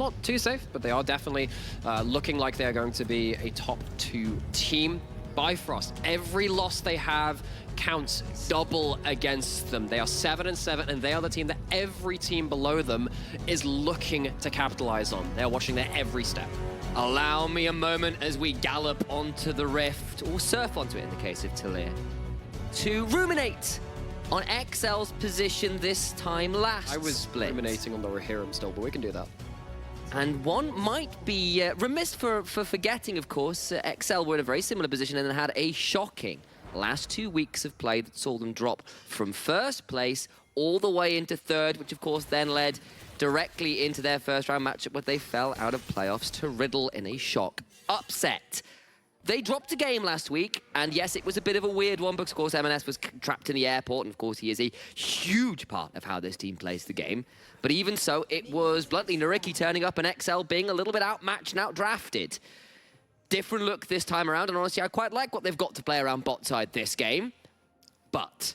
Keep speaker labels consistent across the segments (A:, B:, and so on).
A: not too safe, but they are definitely looking like they are going to be a top 2 team. Bifrost, every loss they have counts double against them. They are 7-7, and they are the team that every team below them is looking to capitalize on. They're watching their every step.
B: Allow me a moment as we gallop onto the rift, or surf onto it in the case of Talir, to ruminate on XL's position this time last
A: I was
B: split.
A: ruminating on the Rohirrim still, but we can do that.
B: And one might be remiss for forgetting, of course, XL were in a very similar position and had a shocking last 2 weeks of play that saw them drop from first place all the way into third, which of course then led directly into their first round matchup where they fell out of playoffs to Riddle in a shock upset. They dropped a game last week, and yes, it was a bit of a weird one because, of course, M&S was trapped in the airport, and, of course, he is a huge part of how this team plays the game. But even so, it was bluntly Nariki turning up and XL being a little bit outmatched and outdrafted. Different look this time around, and honestly, I quite like what they've got to play around bot side this game. But.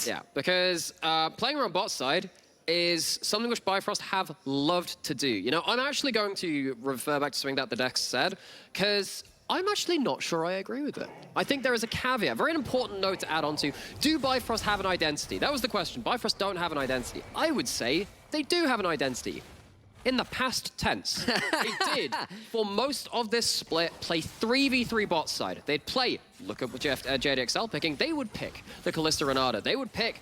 A: Yeah, because playing around bot side is something which Bifrost have loved to do. You know, I'm actually going to refer back to something that the Dex said, because I'm actually not sure I agree with it. I think there is a caveat, very important note to add on to. Do Bifrost have an identity? That was the question. Bifrost don't have an identity. I would say they do have an identity. In the past tense, they did, for most of this split, play 3v3 bot side. They'd play, look at what JDXL picking, they would pick the Kalista Renata. They would pick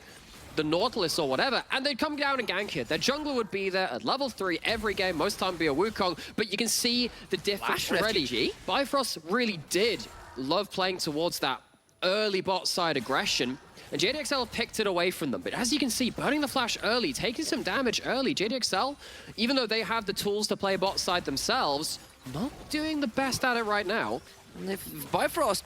A: the Nautilus or whatever, and they'd come down and gank it. Their jungler would be there at level 3 every game, most of the time be a Wukong, but you can see the difference already. Bifrost really did love playing towards that early bot side aggression, and JDXL picked it away from them. But as you can see, burning the flash early, taking some damage early, JDXL, even though they have the tools to play bot side themselves, not doing the best at it right now.
B: And if Bifrost,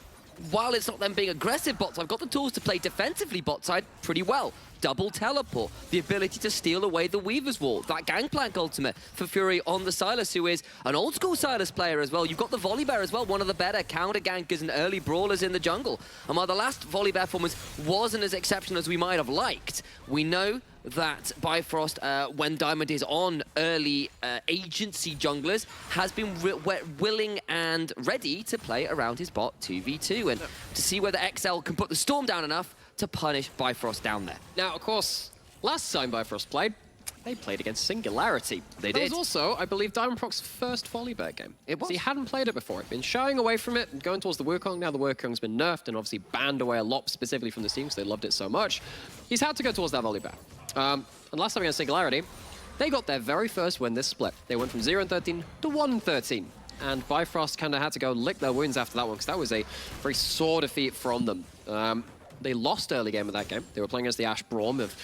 B: while it's not them being aggressive bot side, I've got the tools to play defensively bot side pretty well. Double teleport, the ability to steal away the Weaver's Wall, that Gangplank ultimate for Fury on the Sylas, who is an old school Sylas player as well. You've got the Volibear as well, one of the better counter gankers and early brawlers in the jungle. And while the last Volibear performance wasn't as exceptional as we might have liked, we know that Bifrost, when Diamond is on early agency junglers, has been willing and ready to play around his bot 2v2 and to see whether XL can put the storm down enough to punish Bifrost down there.
A: Now, of course, last time Bifrost played, they played against Singularity.
B: They
A: did.
B: That
A: was also, I believe, Diamond Proc's first Volibear game.
B: It was.
A: So he hadn't played it before. He'd been shying away from it and going towards the Wukong. Now the Wukong's been nerfed and obviously banned away a lot, specifically from the team because they loved it so much. He's had to go towards that Volibear. And last time against Singularity, they got their very first win this split. They went from 0-13 to 1-13. And Bifrost kind of had to go lick their wounds after that one because that was a very sore defeat from them. They lost early game of that game. They were playing against the Ashe Braum of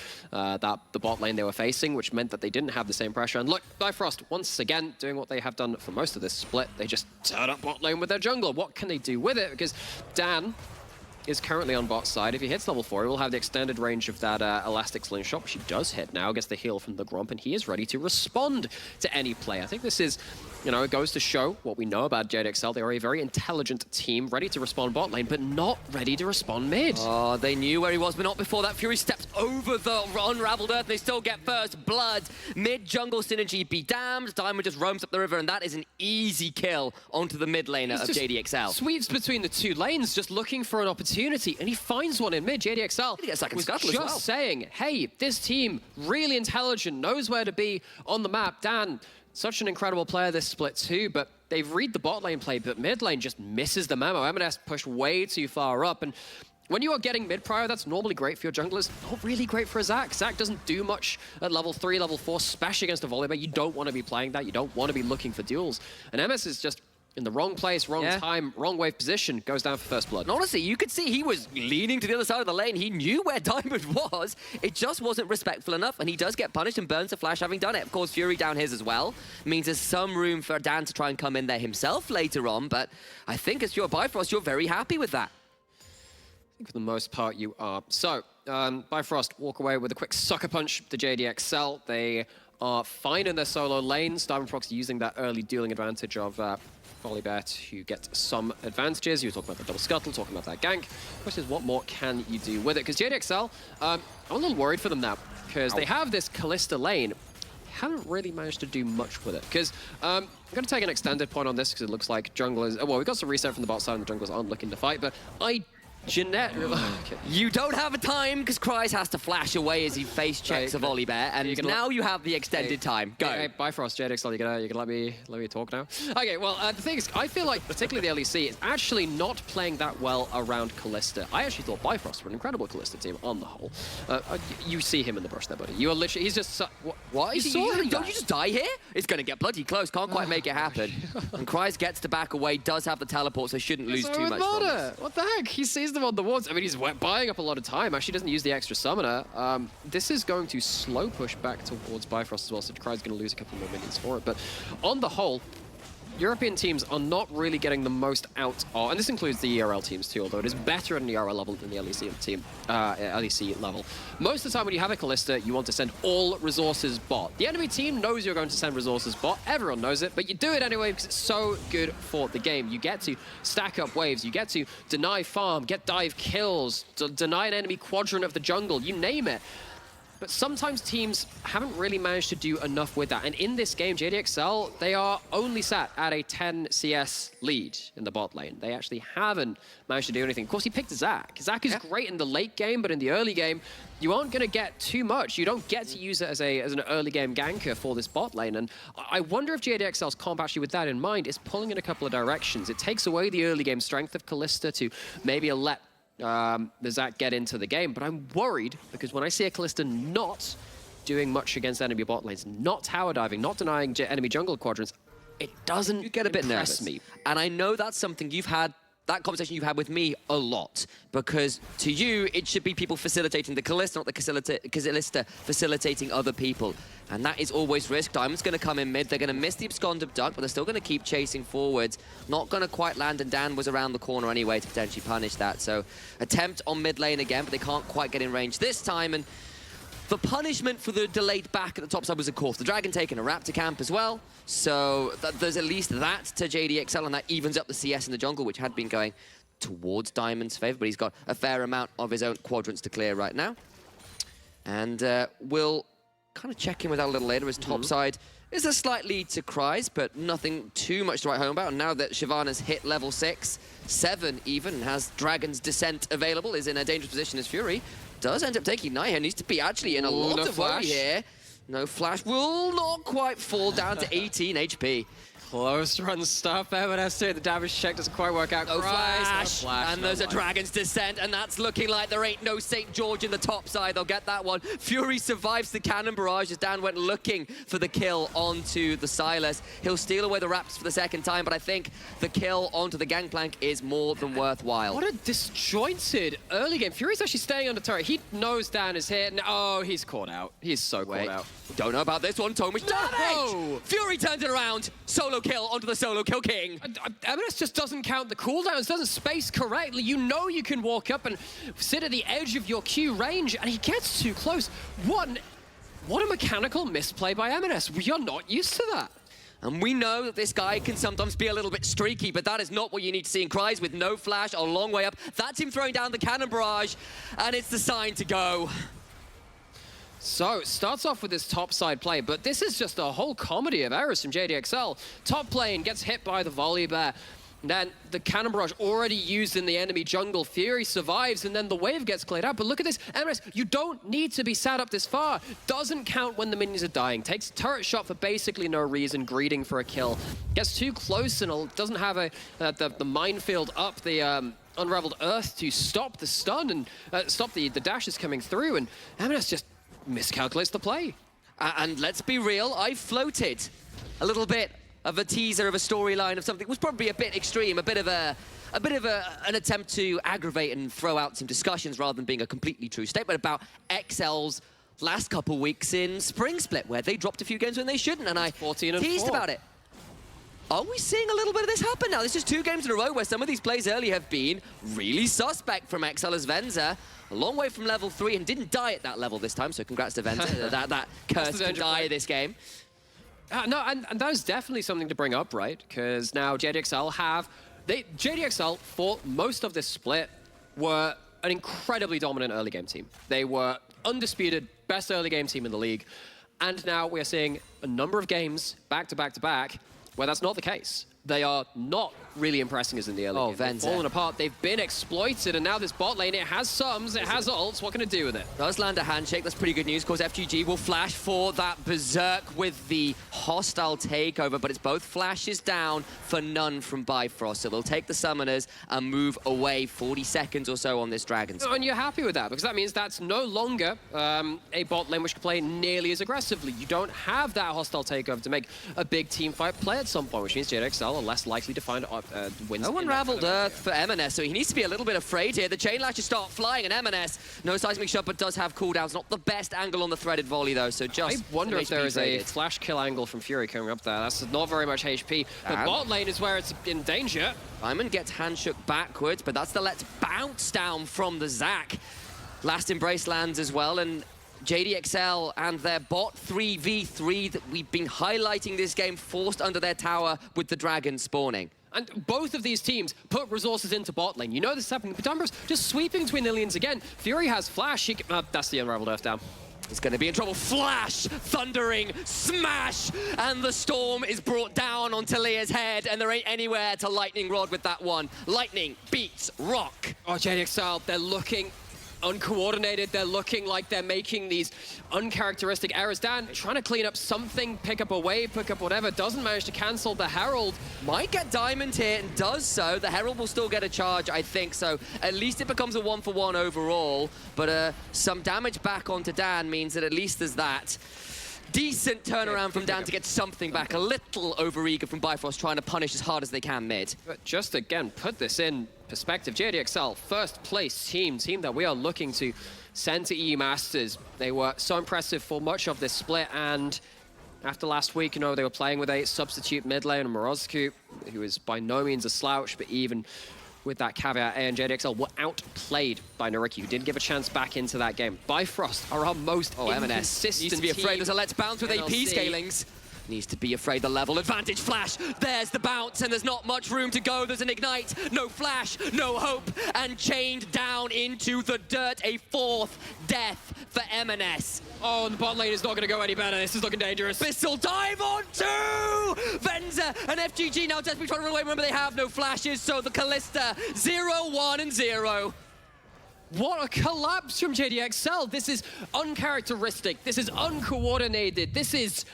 A: the bot lane they were facing, which meant that they didn't have the same pressure. And look, Bifrost, once again, doing what they have done for most of this split. They just turn up bot lane with their jungler. What can they do with it? Because Dan is currently on bot side. If he hits level 4, he will have the extended range of that Elastic Slingshot, which he does hit now, gets the heal from the Gromp, and he is ready to respond to any play. I think this is, you know, it goes to show what we know about JDXL. They are a very intelligent team, ready to respond bot lane, but not ready to respond mid.
B: Oh, they knew where he was, but not before that. Fury steps over the unraveled earth. They still get first blood. Mid-jungle synergy be damned. Diamond just roams up the river, and that is an easy kill onto the mid laner of JDXL.
A: Sweeps between the two lanes, just looking for an opportunity, and he finds one in mid. JDXL was just saying, hey, this team, really intelligent, knows where to be on the map. Dan, such an incredible player this split too, but they've read the bot lane play, but mid lane just misses the memo. M&S pushed way too far up, and when you are getting mid prio, that's normally great for your junglers, not really great for Zac. Zac doesn't do much at level 3, level 4, especially against a Volibear. You don't want to be playing that, you don't want to be looking for duels. And MS is just in the wrong place, wrong time, wrong wave position, goes down for first blood.
B: And honestly, you could see he was leaning to the other side of the lane. He knew where Diamond was. It just wasn't respectful enough, and he does get punished and burns the flash having done it. Of course, Fury down his as well. Means there's some room for Dan to try and come in there himself later on, but I think as your Bifrost, you're very happy with that.
A: I think for the most part you are. So, Bifrost walk away with a quick sucker punch to JDXL. They are fine in their solo lanes. Diamond Prox using that early dueling advantage of Volibear to get some advantages. You were talking about the double scuttle, talking about that gank. The question is, what more can you do with it? Because JDXL, I'm a little worried for them now, because they have this Kalista lane haven't really managed to do much with it. Because I'm going to take an extended point on this because it looks like junglers... Well, we got some reset from the bot side and the junglers aren't looking to fight, but
B: You don't have a time because Kryze has to flash away as he face checks a volley bear, and now you have the extended time. Go.
A: Hey, Bifrost, JDXL, you gonna let me talk now? Okay, well, the thing is, I feel like particularly the LEC is actually not playing that well around Kalista. I actually thought Bifrost were an incredible Kalista team on the whole. You see him in the brush there, buddy. You are literally, he's just...
B: What?
A: You saw him.
B: Don't you just die here? It's gonna get bloody close. Can't quite make it happen. And Kryze gets to back away, does have the teleport, so shouldn't lose too much from this.
A: What the heck? He sees them on the wards. I mean, he's buying up a lot of time. Actually doesn't use the extra summoner. This is going to slow push back towards Bifrost as well, so Kryze's going to lose a couple more minions for it. But on the whole, European teams are not really getting the most out of, and this includes the ERL teams too, although it is better at an ERL level than the LEC team, LEC level. Most of the time when you have a Kalista, you want to send all resources bot. The enemy team knows you're going to send resources bot, everyone knows it, but you do it anyway because it's so good for the game. You get to stack up waves, you get to deny farm, get dive kills, deny an enemy quadrant of the jungle, you name it. But sometimes teams haven't really managed to do enough with that. And in this game, JDXL, they are only sat at a 10 CS lead in the bot lane. They actually haven't managed to do anything. Of course, he picked Zac. Zac is great in the late game, but in the early game, you aren't going to get too much. You don't get to use it as an early game ganker for this bot lane. And I wonder if JDXL's comp, actually with that in mind, is pulling in a couple of directions. It takes away the early game strength of Kalista to maybe let the Zac get into the game, but I'm worried because when I see a Kalista not doing much against enemy bot lanes, not tower diving, not denying enemy jungle quadrants, it doesn't
B: You get a bit
A: impress
B: nervous.
A: me.
B: And I know that's something you've had, that conversation you've had with me a lot, because to you, it should be people facilitating the Kalista, not the Kalista facilitating other people. And that is always risk. Diamond's going to come in mid. They're going to miss the abscond abduct, but they're still going to keep chasing forwards. Not going to quite land, and Dan was around the corner anyway to potentially punish that. So attempt on mid lane again, but they can't quite get in range this time. And the punishment for the delayed back at the top side was, of course, the Dragon taking a Raptor camp as well. So there's at least that to JDXL, and that evens up the CS in the jungle, which had been going towards Diamond's favor, but he's got a fair amount of his own quadrants to clear right now. And we'll kind of check in with that a little later. His top side is a slight lead to Kryze, but nothing too much to write home about. And now that Shyvana's hit level 6, 7 even, and has Dragon's Descent available, is in a dangerous position as Fury does end up taking Naya. Needs to be actually in a lot of worry here. No flash, will not quite fall down to 18 HP.
A: Close run stuff. M&S2, the damage check doesn't quite work out.
B: No
A: Kryze,
B: flash. And there's a Dragon's Descent, and that's looking like there ain't no St. George in the top side. They'll get that one. Fury survives the cannon barrage as Dan went looking for the kill onto the Silas. He'll steal away the Raptors for the second time, but I think the kill onto the Gangplank is more than worthwhile.
A: What a disjointed early game. Fury's actually staying under turret. He knows Dan is here. Oh, he's caught out. He's so caught out.
B: Don't know about this one. Tomic damage! Fury turns it around. Solo kill onto the solo kill king.
A: M&S just doesn't count the cooldowns, doesn't space correctly. You know you can walk up and sit at the edge of your Q range, and he gets too close. What a mechanical misplay by M&S. We are not used to that.
B: And we know that this guy can sometimes be a little bit streaky, but that is not what you need to see in Kryze with no flash, a long way up. That's him throwing down the cannon barrage, and it's the sign to go.
A: So, starts off with this top side play, but this is just a whole comedy of errors from JDXL. Top lane gets hit by the volley bear. Then the cannon barrage already used in the enemy jungle. Fury survives, and then the wave gets cleared out. But look at this, M&S, you don't need to be sat up this far. Doesn't count when the minions are dying. Takes a turret shot for basically no reason, greeting for a kill. Gets too close and doesn't have the minefield up the Unraveled Earth to stop the stun and stop the dashes coming through. And M&S just miscalculates the play.
B: And let's be real, I floated a little bit of a teaser of a storyline of something. It was probably a bit extreme, a bit of an attempt to aggravate and throw out some discussions rather than being a completely true statement about XL's last couple weeks in Spring Split, where they dropped a few games when they shouldn't, and I
A: 14 and
B: teased
A: 4.
B: about it. Are we seeing a little bit of this happen now? This is 2 games in a row where some of these plays early have been really suspect from XL as Venza. A long way from level 3 and didn't die at that level this time, so congrats to Venza. that curse can die this game.
A: No, and that is definitely something to bring up, right? Because now JDXL JDXL, for most of this split, were an incredibly dominant early game team. They were undisputed best early game team in the league. And now we're seeing a number of games back to back to back where that's not the case. They are not really impressing us in the early game. They've fallen apart. They've been exploited, and now this bot lane, it has sums, it has ults. What can it do with it?
B: Does land a handshake. That's pretty good news. Of course, FGG will flash for that berserk with the hostile takeover, but it's both flashes down for none from Bifrost. So they'll take the summoners and move away 40 seconds or so on this dragon.
A: And you're happy with that, because that means that's no longer a bot lane which can play nearly as aggressively. You don't have that hostile takeover to make a big team fight play at some point, which means JDXL are less likely to find wins.
B: No unraveled Earth for M&S, so he needs to be a little bit afraid here. The chain lashes start flying, and M&S, no seismic shot, but does have cooldowns. Not the best angle on the threaded volley, though, so just...
A: I wonder if there is a flash kill angle from Fury coming up there. That's not very much HP. The bot lane is where it's in danger.
B: Diamond gets handshook backwards, but that's the let's bounce down from the Zac. Last Embrace lands as well, and JDXL and their bot 3v3 that we've been highlighting this game forced under their tower with the dragon spawning.
A: And both of these teams put resources into bot lane. You know this is happening. Petumbra's just sweeping between the lanes again. Fury has flash. That's the unraveled Earth down.
B: He's going to be in trouble. Flash, thundering, smash, and the storm is brought down on Talia's head, and there ain't anywhere to lightning rod with that one. Lightning beats rock.
A: Oh, JDXL, they're looking uncoordinated. They're looking like they're making these uncharacteristic errors. Dan trying to clean up something, pick up a wave, pick up whatever, doesn't manage to cancel the Herald.
B: Might get Diamond here and does so. The Herald will still get a charge, I think, so at least it becomes a 1-for-1 overall, but some damage back onto Dan means that at least there's that. Decent turnaround from Dan to get something back. A little overeager from Bifrost trying to punish as hard as they can mid.
A: But just again, put this in perspective. JDXL, first place team that we are looking to send to EU Masters. They were so impressive for much of this split, and after last week, you know, they were playing with a substitute mid lane, Morozku, who is by no means a slouch, but even with that caveat, and JDXL were outplayed by Nariki, who didn't give a chance back into that game. Bifrost are our most inconsistent
B: needs to be afraid.
A: team.
B: There's a let's bounce with
A: NLC.
B: AP scalings. Needs to be afraid. The level advantage flash. There's the bounce, and there's not much room to go. There's an ignite, no flash, no hope, and chained down into the dirt. A fourth death for M&S.
A: Oh, and the bot lane is not going to go any better. This is looking dangerous.
B: Bissell dive on two! Venza and FGG now desperately trying to run away. Remember, they have no flashes, so the Callista 0, 1, and 0.
A: What a collapse from JDXL. This is uncharacteristic. This is uncoordinated. This is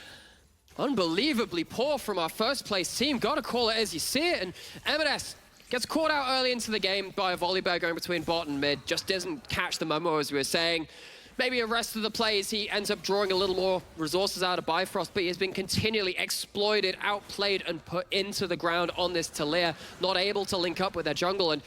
A: unbelievably poor from our first place team. Gotta call it as you see it. And M&S gets caught out early into the game by a volley bear going between bot and mid. Just doesn't catch the memo, as we were saying. Maybe the rest of the plays, he ends up drawing a little more resources out of Bifrost, but he has been continually exploited, outplayed, and put into the ground on this Talia, not able to link up with their jungle. And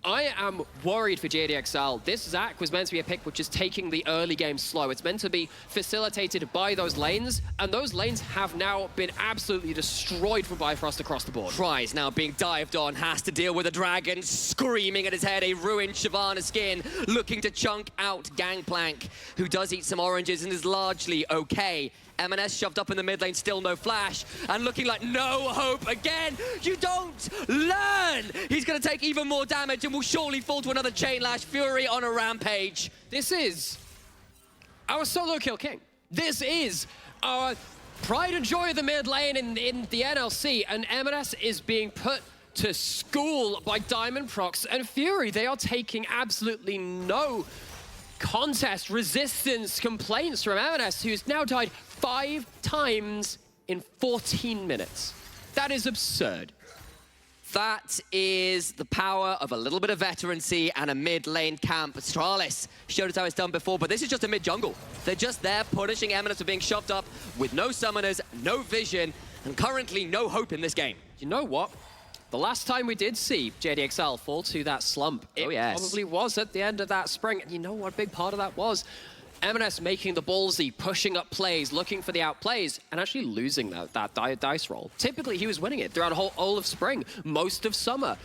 A: I am worried for JDXL. This Zac was meant to be a pick which is taking the early game slow. It's meant to be facilitated by those lanes, and those lanes have now been absolutely destroyed for Bifrost across the board.
B: Tries now being dived on, has to deal with a dragon screaming at his head, a ruined Shyvana skin, looking to chunk out Gangplank, who does eat some oranges and is largely okay. M&S shoved up in the mid lane, still no flash, and looking like no hope again. You don't learn! He's going to take even more damage and will surely fall to another chain lash. Fury on a rampage.
A: This is our solo kill king. This is our pride and joy of the mid lane in the NLC, and M&S is being put to school by Diamond Prox and Fury. They are taking absolutely no contest, resistance, complaints from M&S, who's now died 5 times in 14 minutes. That is absurd.
B: That is the power of a little bit of veterancy and a mid-lane camp. Astralis showed us how it's done before, but this is just a mid-jungle. They're just there punishing M&S for being shoved up with no summoners, no vision, and currently no hope in this game.
A: You know what? The last time we did see JDXL fall to that slump, it probably was at the end of that spring. And you know what a big part of that was? M&S making the ballsy, pushing up plays, looking for the outplays, and actually losing that dice roll. Typically, he was winning it throughout all of spring, most of summer.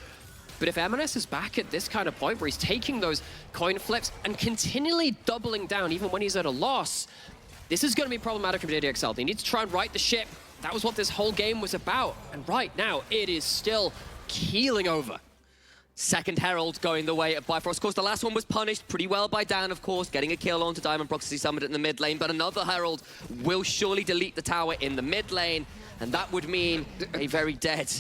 A: But if M&S is back at this kind of point where he's taking those coin flips and continually doubling down, even when he's at a loss, this is going to be problematic for JDXL. They need to try and right the ship. That was what this whole game was about. And right now, it is still keeling over.
B: Second Herald going the way of Bifrost. Of course, the last one was punished pretty well by Dan, of course, getting a kill onto Diamondprox as he summoned it in the mid lane, but another Herald will surely delete the tower in the mid lane, and that would mean a very dead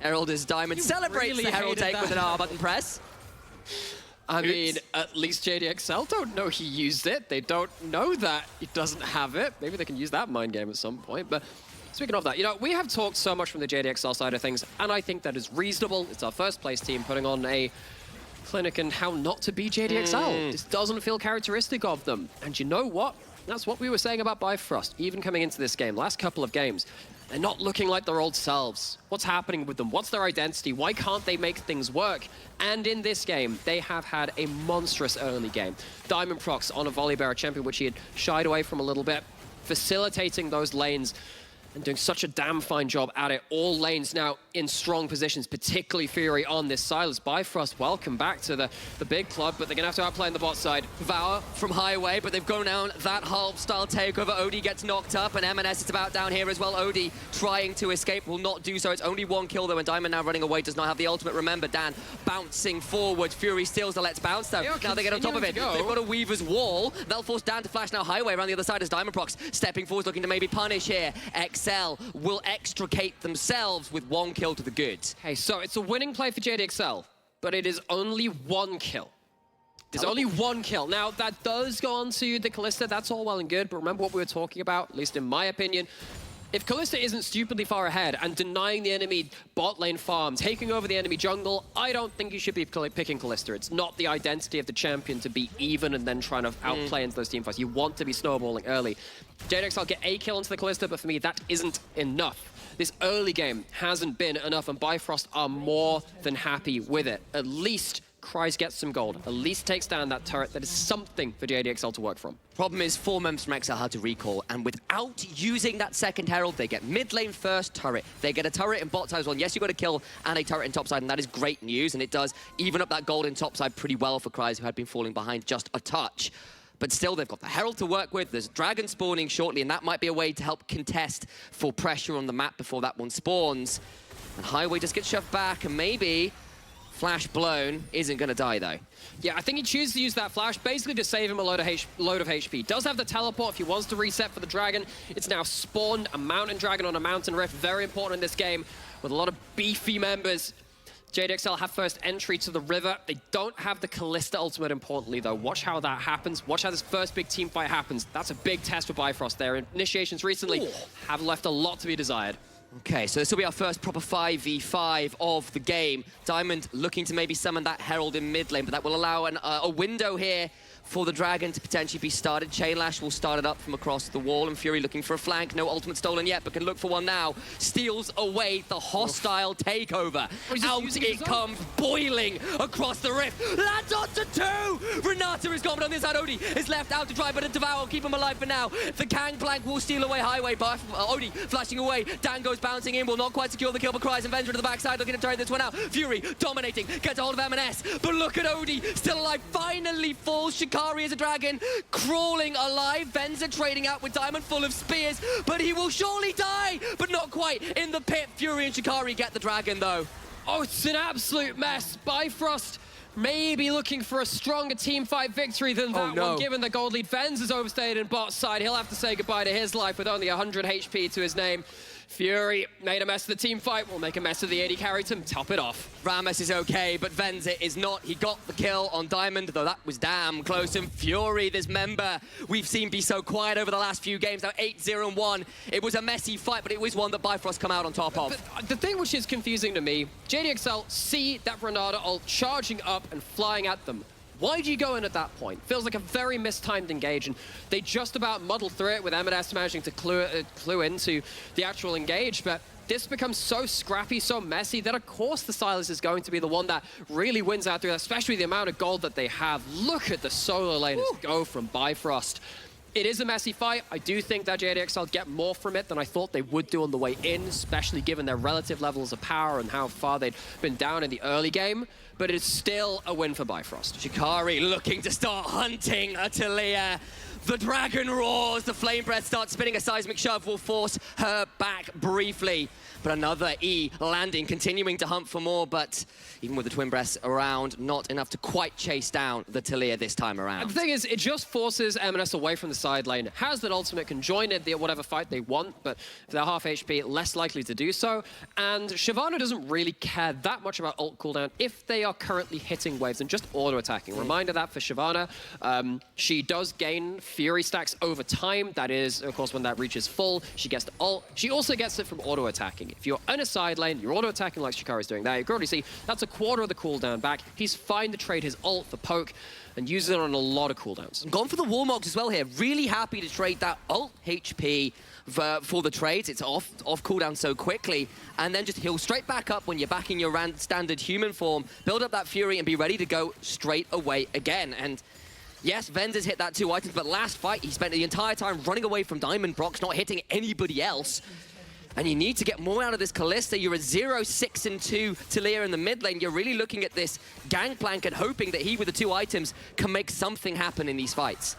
B: Herald as Diamond celebrates
A: really
B: the Herald
A: hated
B: take with an R button press.
A: I mean, at least JDXL don't know he used it. They don't know that he doesn't have it. Maybe they can use that mind game at some point. But speaking of that, you know, we have talked so much from the JDXL side of things, and I think that is reasonable. It's our first place team putting on a clinic in how not to be JDXL. This doesn't feel characteristic of them. And you know what? That's what we were saying about Bifrost, even coming into this game, last couple of games. They're not looking like their old selves. What's happening with them? What's their identity? Why can't they make things work? And in this game, they have had a monstrous early game. Diamondprox on a volley bearer champion, which he had shied away from a little bit, facilitating those lanes and doing such a damn fine job at it. All lanes now in strong positions, particularly Fury on this Silas. Bifrost, welcome back to the big club, but they're going to have to outplay on the bot side.
B: Vower from Highway, but they've gone down that half-style takeover. Odie gets knocked up, and M&S is about down here as well. Odie trying to escape, will not do so. It's only one kill, though, and Diamond now running away, does not have the ultimate. Remember, Dan bouncing forward. Fury steals the Let's Bounce, though. Now they get on top of it. They've got a Weaver's Wall. They'll force Dan to flash now Highway around the other side as Diamondprox stepping forward, looking to maybe punish here. XL will extricate themselves with one kill to the good.
A: Hey, so it's a winning play for JDXL, but it is only one kill. There's only one kill. Now, that does go on to the Kalista. That's all well and good, but remember what we were talking about, at least in my opinion. If Kalista isn't stupidly far ahead and denying the enemy bot lane farm, taking over the enemy jungle, I don't think you should be picking Kalista. It's not the identity of the champion to be even and then trying to outplay into those teamfights. You want to be snowballing early. JDXL get a kill into the Kalista, but for me, that isn't enough. This early game hasn't been enough, and Bifrost are more than happy with it. At least Kryze gets some gold. At least takes down that turret. That is something for JDXL to work from.
B: Problem is, 4 members from XL had to recall, and without using that second Herald, they get mid lane first turret. They get a turret in bot side as well. And yes, you've got a kill and a turret in top side, and that is great news, and it does even up that gold in top side pretty well for Kryze, who had been falling behind just a touch. But still, they've got the Herald to work with. There's Dragon spawning shortly, and that might be a way to help contest for pressure on the map before that one spawns. And Highway just gets shoved back, and maybe Flash Blown isn't going to die, though.
A: Yeah, I think he chooses to use that flash, basically to save him a load of HP. Does have the teleport if he wants to reset for the dragon. It's now spawned a mountain dragon on a mountain rift. Very important in this game, with a lot of beefy members. JDXL have first entry to the river. They don't have the Kalista ultimate, importantly, though. Watch how that happens. Watch how this first big team fight happens. That's a big test for Bifrost. Their initiations recently have left a lot to be desired.
B: Okay, so this will be our first proper 5v5 of the game. Diamond looking to maybe summon that Herald in mid lane, but that will allow a window here for the Dragon to potentially be started. Chainlash will start it up from across the wall, and Fury looking for a flank. No ultimate stolen yet, but can look for one now. Steals away the hostile takeover. Out it comes, boiling across the rift. Lands onto 2! Renata is gone, but on this side, Odie is left out to try, but a Devour will keep him alive for now. The Kang Plank will steal away Highway, but Odie flashing away. Dan goes bouncing in, will not quite secure the kill, but Kryze and Venture to the backside, looking to turn this one out. Fury dominating, gets a hold of M&S, but look at Odie, still alive, finally falls. Shikari is a dragon, crawling alive. Venza trading out with Diamond full of spears, but he will surely die, but not quite in the pit. Fury and Shikari get the dragon, though.
A: Oh, it's an absolute mess. Bifrost maybe looking for a stronger team fight victory than that one, given the gold lead. Venz is overstayed in bot side. He'll have to say goodbye to his life with only 100 HP to his name. Fury made a mess of the team fight. We'll make a mess of the AD carry to top it off.
B: Rammus is okay, but Venza is not. He got the kill on Diamond, though that was damn close. And Fury, this member we've seen be so quiet over the last few games, now 8-0-1. It was a messy fight, but it was one that Bifrost come out on top of.
A: But the thing which is confusing to me, JDXL see that Renata all charging up and flying at them. Why do you go in at that point? Feels like a very mistimed engage, and they just about muddle through it with M&S managing to clue into the actual engage, but this becomes so scrappy, so messy, that of course the Silas is going to be the one that really wins out through that, especially the amount of gold that they have. Look at the solo laners go from Bifrost. It is a messy fight. I do think that JDXL get more from it than I thought they would do on the way in, especially given their relative levels of power and how far they'd been down in the early game. But it's still a win for Bifrost.
B: Shikari looking to start hunting Atalia, The dragon roars. The flame breath starts spinning. A seismic shove will force her back briefly. But another E landing, continuing to hunt for more, but even with the twin breaths around, not enough to quite chase down the Talia this time around.
A: And the thing is, it just forces M&S away from the side lane. Has that ultimate, can join it, whatever fight they want, but if they're half HP, less likely to do so. And Shyvana doesn't really care that much about ult cooldown if they are currently hitting waves and just auto-attacking. Reminder that for Shyvana, she does gain Fury stacks over time. That is, of course, when that reaches full, she gets the ult. She also gets it from auto-attacking. If you're in a side lane, you're auto-attacking like Shikari's doing there. You can already see that's a quarter of the cooldown back. He's fine to trade his ult for poke and use it on a lot of cooldowns.
B: Gone for the Warmogs as well here. Really happy to trade that ult HP for the trades. It's off cooldown so quickly. And then just heal straight back up when you're back in your standard human form. Build up that Fury and be ready to go straight away again. And yes, Venza's hit that 2 items, but last fight he spent the entire time running away from Diamond Brox, not hitting anybody else. And you need to get more out of this Kalista. You're a 0-6-2 Talia in the mid lane. You're really looking at this gangplank and hoping that he, with the 2 items, can make something happen in these fights.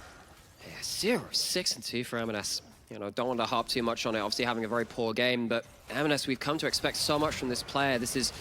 A: Yeah, 0-6-2 for M&S. You know, don't want to harp too much on it. Obviously having a very poor game, but M&S, we've come to expect so much from this player. This is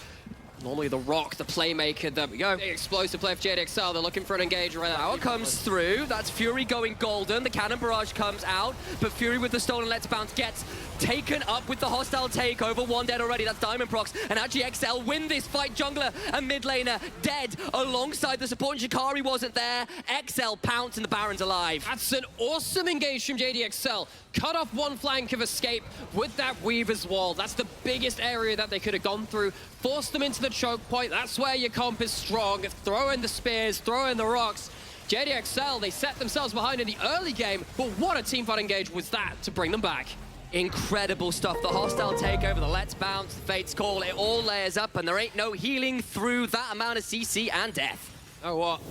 A: normally the rock, the playmaker, the explosive play of JDXL. They're looking for an engage right now.
B: Power comes through. That's Fury going golden. The cannon barrage comes out, but Fury with the stolen Let's Bounce gets taken up with the hostile takeover. 1 dead already. That's Diamond Prox. And actually XL win this fight. Jungler and mid laner dead alongside the support. And Shikari wasn't there. XL pounce and the Baron's alive.
A: That's an awesome engage from JDXL. Cut off one flank of escape with that Weaver's Wall. That's the biggest area that they could have gone through. Force them into the choke point. That's where your comp is strong. Throw in the spears, throw in the rocks. JDXL, they set themselves behind in the early game, but what a teamfight engage was that to bring them back.
B: Incredible stuff. The hostile takeover, the Let's Bounce, the Fate's Call, it all layers up, and there ain't no healing through that amount of CC and death.
A: Oh, what?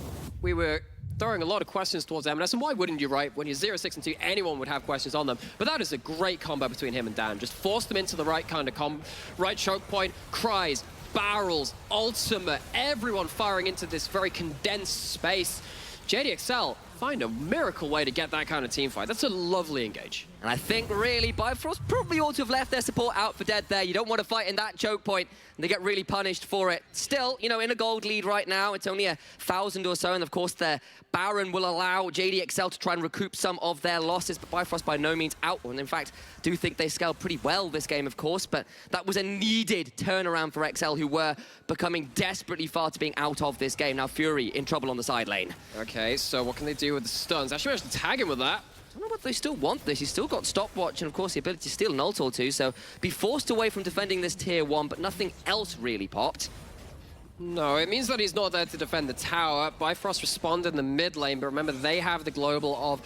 A: We were throwing a lot of questions towards M&S, and why wouldn't you, right? When you're 0-6-2, anyone would have questions on them. But that is a great combo between him and Dan. Just force them into the right kind of right choke point, cries, barrels, ultimate, everyone firing into this very condensed space. JDXL find a miracle way to get that kind of team fight. That's a lovely engage.
B: And I think really Bifrost probably ought to have left their support out for dead there. You don't want to fight in that choke point, and they get really punished for it. Still, you know, in a gold lead right now, it's only 1,000 or so, and of course their Baron will allow JDXL to try and recoup some of their losses, but Bifrost by no means out. And in fact, do think they scaled pretty well this game, of course, but that was a needed turnaround for XL, who were becoming desperately far to being out of this game. Now Fury in trouble on the side lane.
A: Okay, so what can they do with the stuns? Actually managed to tag him with that.
B: I don't know what they still want this. He's still got stopwatch and of course the ability to steal an ult or two, so be forced away from defending this tier 1, but nothing else really popped.
A: No, it means that he's not there to defend the tower. Bifrost responded in the mid lane, but remember they have the global of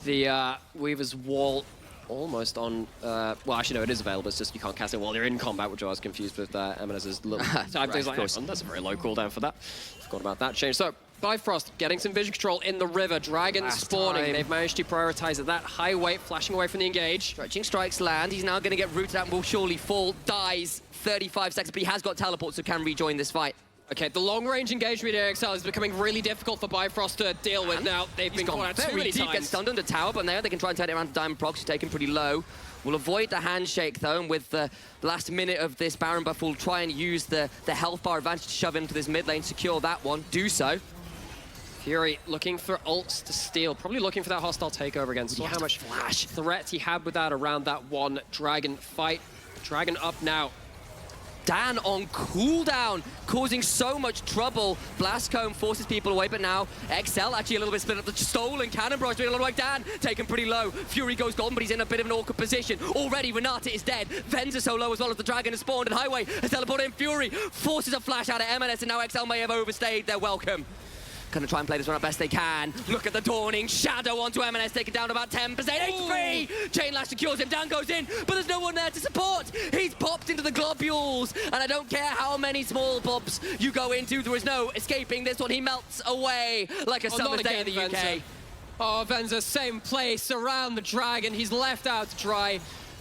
A: the Weaver's Wall almost on, well actually no, it is available, it's just you can't cast it while you're in combat, which I was confused with M&S's little type.
B: Right,
A: Like, that's a very low cooldown for that. Forgot about that change. So Bifrost getting some vision control in the river, dragon spawning. They've managed to prioritize it. That high weight flashing away from the engage.
B: Stretching strikes land. He's now going to get rooted out and will surely fall. Dies 35 seconds, but he has got teleport, so can rejoin this fight.
A: Okay, the long-range engagement with AXL is becoming really difficult for Bifrost to deal with now. They've been caught out too many times.
B: Gets stunned under tower, but now they can try and turn it around to Diamond Prox, who's taken pretty low. Will avoid the handshake though, and with the last minute of this Baron buff, will try and use the health bar advantage to shove into this mid lane, secure that one. Do so.
A: Fury looking for ults to steal, probably looking for that hostile takeover again. See how much flash threat he had with that around that one dragon fight. Dragon up now.
B: Dan on cooldown, causing so much trouble. Blastcomb forces people away, but now XL actually a little bit split up. The stolen cannon barrage doing a lot like Dan, taken pretty low. Fury goes golden, but he's in a bit of an awkward position. Already Renata is dead. Venza so low as well as the dragon has spawned, and Highway has teleported in. Fury forces a flash out of M&S, and now XL may have overstayed their welcome. Gonna try and play this one as best they can. Look at the dawning shadow onto M&S, taken down about 10% HP. Chain Lash secures him, Dan goes in, but there's no one there to support. He's popped into the globules, and I don't care how many small bobs you go into, there is no escaping this one. He melts away like a summer's day in the UK.
A: Oh, Venza, same place around the dragon. He's left out to dry,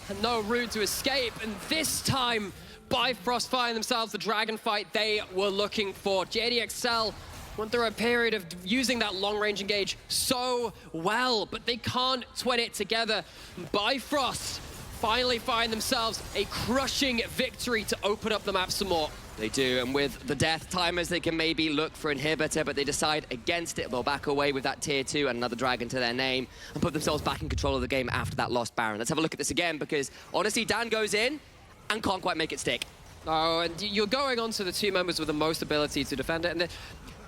A: and no route to escape. And this time, Bifrost find themselves the dragon fight they were looking for. JDXL went through a period of using that long-range engage so well, but they can't twin it together. Bifrost finally find themselves a crushing victory to open up the map some more.
B: They do, and with the death timers, they can maybe look for Inhibitor, but they decide against it. They'll back away with that tier 2 and another dragon to their name and put themselves back in control of the game after that lost Baron. Let's have a look at this again, because honestly, Dan goes in and can't quite make it stick.
A: Oh, and you're going on to the 2 members with the most ability to defend it. And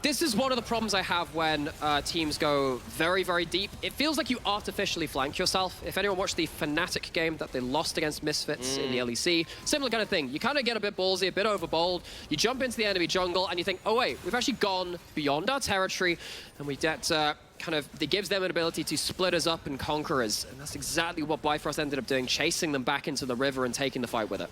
A: this is one of the problems I have when teams go very, very deep. It feels like you artificially flank yourself. If anyone watched the Fnatic game that they lost against Misfits in the LEC, similar kind of thing. You kind of get a bit ballsy, a bit overbold. You jump into the enemy jungle and you think, oh wait, we've actually gone beyond our territory, and we get it gives them an ability to split us up and conquer us. And that's exactly what Bifrost ended up doing, chasing them back into the river and taking the fight with it.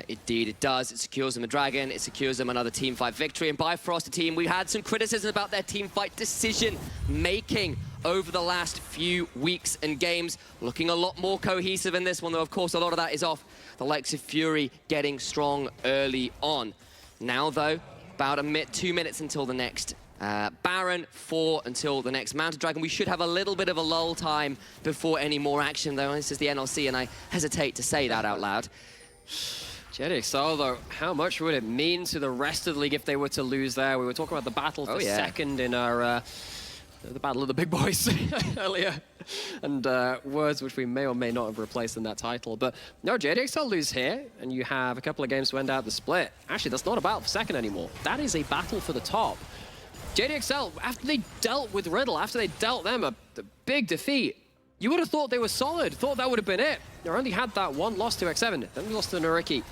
B: Indeed, it does. It secures them a dragon. It secures them another team fight victory. And Bifrost, a team, we had some criticism about their team fight decision-making over the last few weeks and games. Looking a lot more cohesive in this one, though, of course, a lot of that is off the likes of Fury getting strong early on. Now, though, about 2 minutes until the next Baron, 4 until the next Mountain Dragon. We should have a little bit of a lull time before any more action, though. This is the NLC, and I hesitate to say that out loud.
A: JDXL, though, how much would it mean to the rest of the league if they were to lose there? We were talking about the battle for second in our the battle of the big boys earlier, and words which we may or may not have replaced in that title. But no, JDXL lose here, and you have a couple of games to end out the split. Actually, that's not a battle for second anymore. That is a battle for the top. JDXL, after they dealt with Riddle, after they dealt them a big defeat, you would have thought they were solid, thought that would have been it. They only had that one loss to X7, then we lost to Nariki.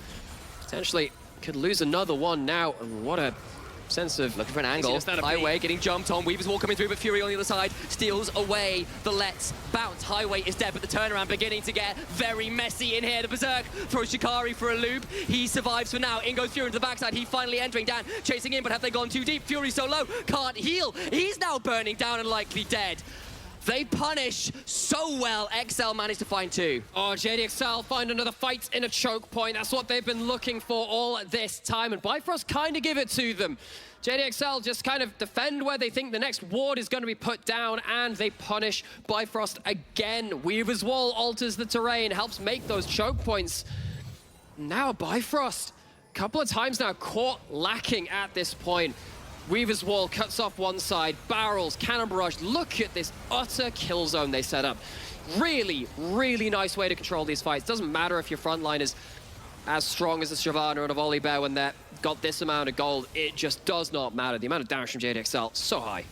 A: Potentially could lose another one now, and what a sense of...
B: Looking for an angle, Highway getting jumped on, Weaver's Wall coming through, but Fury on the other side steals away the Let's Bounce. Highway is dead, but the turnaround beginning to get very messy in here. The Berserk throws Shikari for a loop. He survives for now. In goes Fury into the backside. He finally entering. Dan chasing in, but have they gone too deep? Fury so low, can't heal. He's now burning down and likely dead. They punish so well. XL managed to find 2.
A: Oh, JDXL find another fight in a choke point. That's what they've been looking for all this time. And Bifrost kind of give it to them. JDXL just kind of defend where they think the next ward is going to be put down, and they punish Bifrost again. Weaver's Wall alters the terrain, helps make those choke points. Now Bifrost, a couple of times now caught lacking at this point. Weaver's Wall cuts off one side, barrels, cannon barrage. Look at this utter kill zone they set up. Really, really nice way to control these fights. Doesn't matter if your front line is as strong as a Shyvana or a Volibear when they've got this amount of gold. It just does not matter. The amount of damage from JDXL, so high.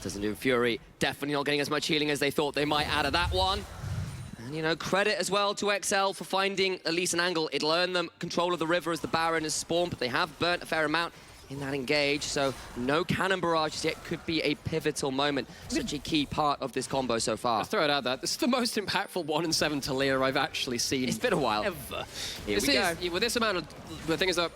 B: Doesn't do Fury. Definitely not getting as much healing as they thought they might out of that one. And, you know, credit as well to XL for finding at least an angle. It'll earn them control of the river as the Baron is spawned, but they have burnt a fair amount in that engage, so no cannon barrages yet. Could be a pivotal moment. Such a key part of this combo so far.
A: I'll throw it out there. This is the most impactful 1-7 Talia I've actually seen.
B: It's been a while.
A: Ever.
B: Here we go.
A: With this amount of the thing is that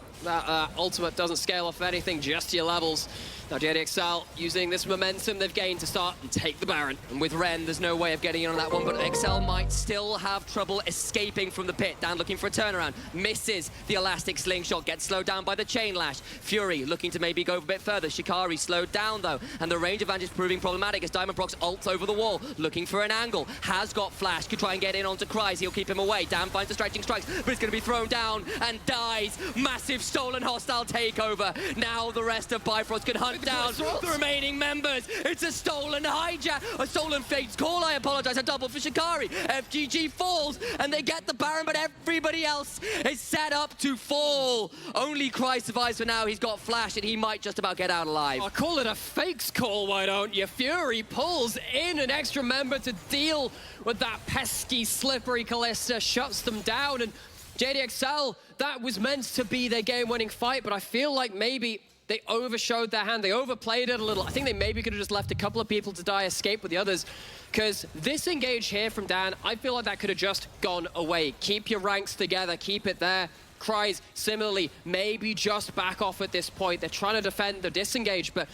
A: ultimate doesn't scale off anything, just your levels. Now JDXL using this momentum they've gained to start and take the Baron.
B: And with Ren, there's no way of getting in on that one, but XL might still have trouble escaping from the pit. Dan looking for a turnaround, misses the elastic slingshot, gets slowed down by the chain lash. Fury looking to maybe go a bit further. Shikari slowed down though, and the range advantage proving problematic as Diamond Procs ults over the wall, looking for an angle. Has got flash, could try and get in onto Kryze, he'll keep him away. Dan finds the stretching strikes, but it's going to be thrown down and dies. Massive stolen hostile takeover. Now the rest of Bifrost can hunt down the remaining members. It's a stolen hijack, a stolen Fate's Call, I apologize, a double for Shikari. FGG falls, and they get the Baron, but everybody else is set up to fall. Only Kryze survives for now. He's got flash, and he might just about get out alive.
A: I call it a Fate's Call, why don't you? Fury pulls in an extra member to deal with that pesky, slippery Kalista, shuts them down, and JDXL, that was meant to be their game-winning fight, but I feel like maybe they overshowed their hand. They overplayed it a little. I think they maybe could have just left a couple of people to die, escape with the others. Because this engage here from Dan, I feel like that could have just gone away. Keep your ranks together. Keep it there. Kryze, similarly, maybe just back off at this point. They're trying to defend the disengage, but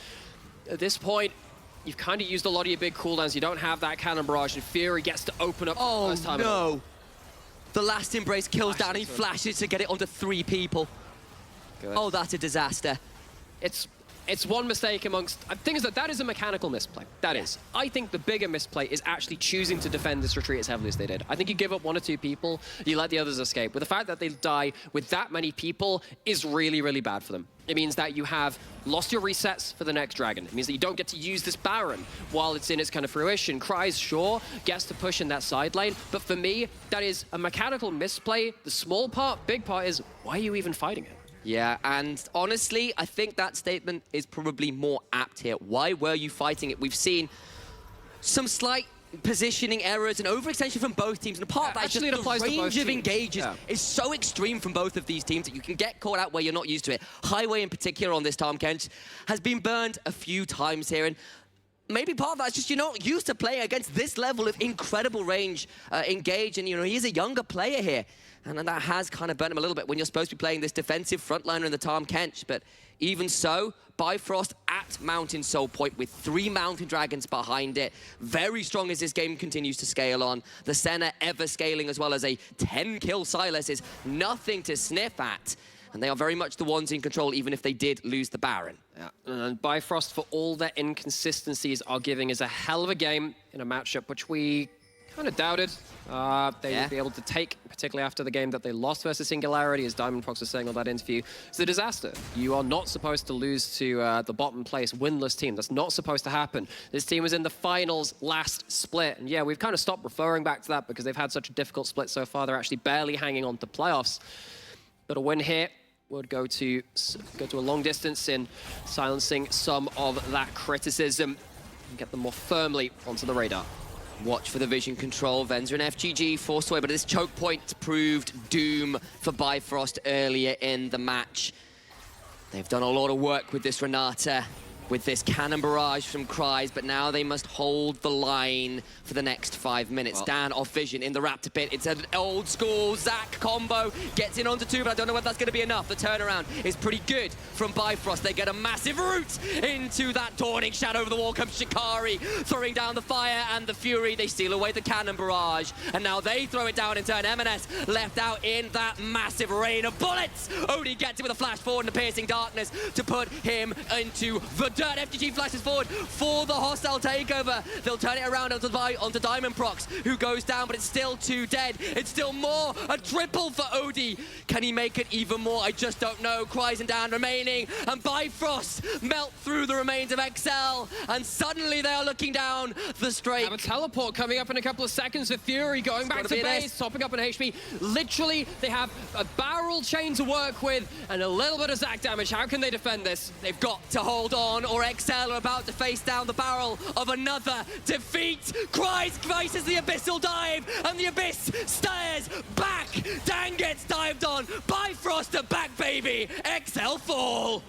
A: at this point, you've kind of used a lot of your big cooldowns. You don't have that cannon barrage, and Fury gets to open up for the first time.
B: Oh, no. The last embrace kills down. He flashes to get it onto 3 people.
A: Good.
B: Oh, that's a disaster.
A: It's it's one mistake amongst... The thing is that is a mechanical misplay. That is. I think the bigger misplay is actually choosing to defend this retreat as heavily as they did. I think you give up 1 or 2 people, you let the others escape. With the fact that they die with that many people is really, really bad for them. It means that you have lost your resets for the next dragon. It means that you don't get to use this Baron while it's in its kind of fruition. Kryze, sure, gets to push in that side lane, but for me, that is a mechanical misplay. The small part, big part is, why are you even fighting it?
B: Yeah, and honestly, I think that statement is probably more apt here. Why were you fighting it? We've seen some slight positioning errors and overextension from both teams, and part of that is just the range of engages is so extreme from both of these teams that you can get caught out where you're not used to it. Highway in particular on this Tahm Kench has been burned a few times here, and maybe part of that is just you're not used to playing against this level of incredible range engage, and he's a younger player here. And that has kind of burnt him a little bit when you're supposed to be playing this defensive frontliner in the Tahm Kench. But even so, Bifrost at Mountain Soul Point with 3 Mountain Dragons behind it. Very strong as this game continues to scale on. The Senna ever scaling as well as a 10-kill Sylas is nothing to sniff at. And they are very much the ones in control, even if they did lose the Baron.
A: Yeah. And Bifrost, for all their inconsistencies, are giving us a hell of a game in a matchup which we kind of doubted they would be able to take, particularly after the game that they lost versus Singularity, as Diamond Prox was saying on that interview. It's a disaster. You are not supposed to lose to the bottom place winless team. That's not supposed to happen. This team was in the finals last split. And yeah, we've kind of stopped referring back to that because they've had such a difficult split so far. They're actually barely hanging on to playoffs. But a win here would go to a long distance in silencing some of that criticism and get them more firmly onto the radar.
B: Watch for the vision control. Venza and FGG forced away, but this choke point proved doom for Bifrost earlier in the match. They've done a lot of work with this Renata, with this cannon barrage from Kryze, but now they must hold the line for the next 5 minutes. Well, Dan off vision in the Raptor pit. It's an old school Zac combo. Gets in onto 2, but I don't know whether that's going to be enough. The turnaround is pretty good from Bifrost. They get a massive root into that Dawning Shadow. Over the wall comes Shikari, throwing down the fire and the fury. They steal away the cannon barrage, and now they throw it down in turn. M&S left out in that massive rain of bullets. Odie gets it with a flash forward and the piercing darkness to put him into the dirt. FGG flashes forward for the hostile takeover. They'll turn it around onto Diamond Prox, who goes down, but it's still 2 dead. It's still more. A triple for Odie. Can he make it even more? I just don't know. Kryze and Dan remaining, and Bifrost melt through the remains of XL, and suddenly they are looking down the straight.
A: Have a teleport coming up in a couple of seconds with Fury going back to base, topping up an HP. Literally, they have a barrel chain to work with and a little bit of Zac damage. How can they defend this?
B: They've got to hold on, or XL are about to face down the barrel of another defeat. Kryze faces the Abyssal dive, and the Abyss stares back. Dan gets dived on. Bifrost are back, baby. XL fall.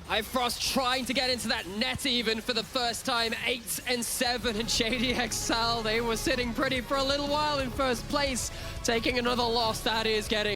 A: Bifrost trying to get into that net even for the first time. 8 and 7, and Shady XL, they were sitting pretty for a little while in first place. Taking another loss, that is getting